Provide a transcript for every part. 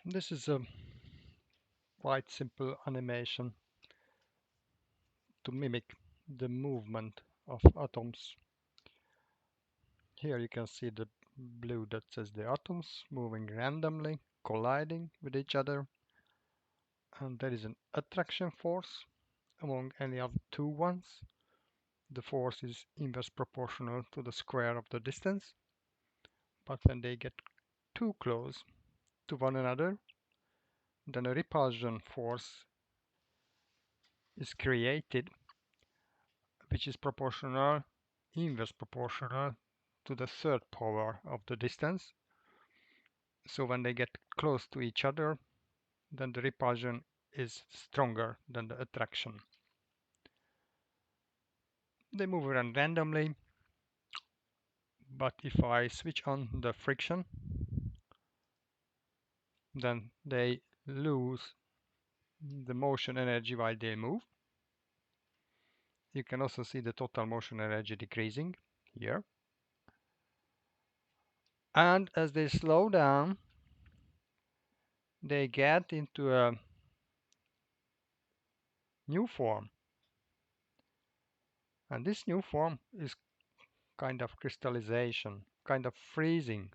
This is a quite simple animation to mimic the movement of atoms. Here you can see the blue that says the atoms moving randomly, colliding with each other, and there is an attraction force among any of the two ones. The force is inverse proportional to the square of the distance, but when they get too close to one another, then a repulsion force is created, which is proportional, inverse proportional to the third power of the distance. So when they get close to each other, then the repulsion is stronger than the attraction. They move around randomly, but if I switch on the friction, then they lose the motion energy while they move. You can also see the total motion energy decreasing here. And as they slow down, they get into a new form. And this new form is kind of crystallization, kind of freezing.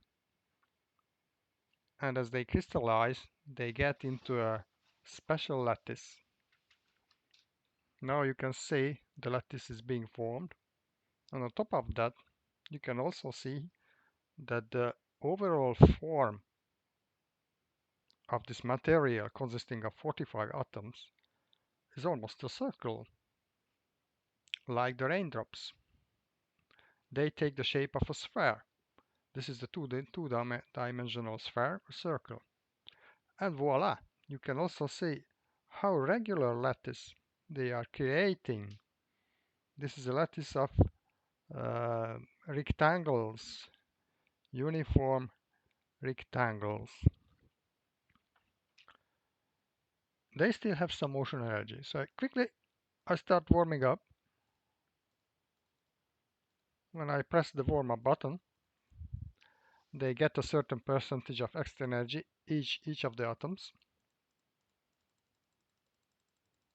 And as they crystallize, they get into a special lattice. Now you can see the lattice is being formed. And on top of that, you can also see that the overall form of this material consisting of 45 atoms is almost a circle, like the raindrops. They take the shape of a sphere. This is the two-dimensional sphere, a circle. And voila, you can also see how regular lattice they are creating. This is a lattice of uh, rectangles, uniform rectangles. They still have some motion energy. So quickly I start warming up. When I press the warm up button, they get a certain percentage of extra energy, each of the atoms.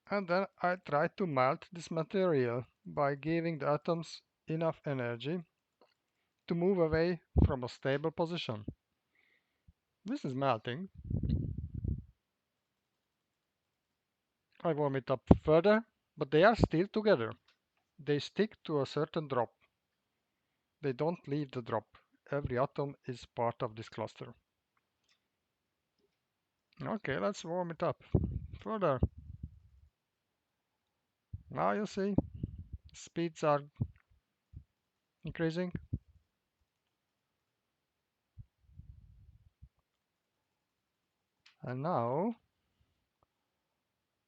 And then I try to melt this material by giving the atoms enough energy to move away from a stable position. This is melting. I warm it up further, but they are still together. They stick to a certain drop. They don't leave the drop. Every atom is part of this cluster. Okay, let's warm it up further. Now you see, speeds are increasing. And now,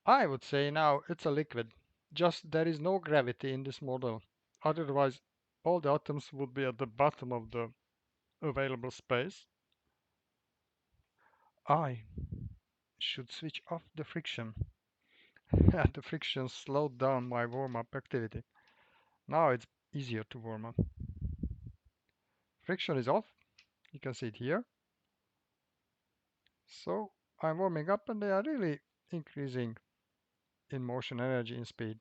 I would say now it's a liquid. Just there is no gravity in this model. Otherwise, all the atoms would be at the bottom of the available space. I should switch off the friction. The friction slowed down my warm-up activity. Now it's easier to warm up. Friction is off. You can see it here. So I'm warming up and they are really increasing in motion energy and speed.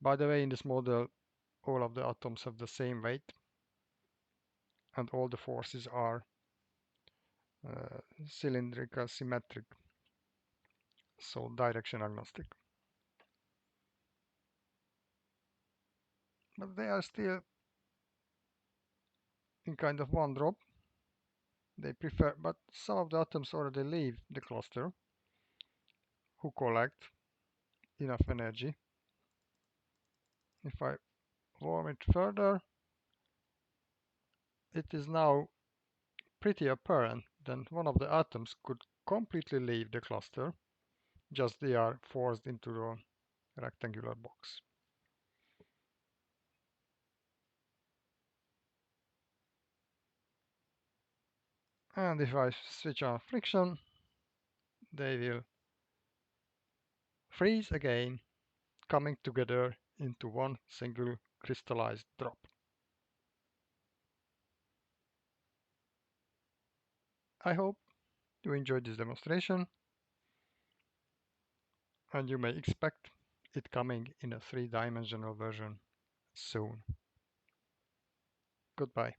By the way, in this model, all of the atoms have the same weight and all the forces are cylindrical symmetric, so direction agnostic. But they are still in kind of one drop. They prefer, but some of the atoms already leave the cluster who collect enough energy. If I warm it further, it is now pretty apparent that one of the atoms could completely leave the cluster, just they are forced into the rectangular box. And if I switch on friction, they will freeze again, coming together into one single crystallized drop. I hope you enjoyed this demonstration, and you may expect it coming in a three-dimensional version soon. Goodbye.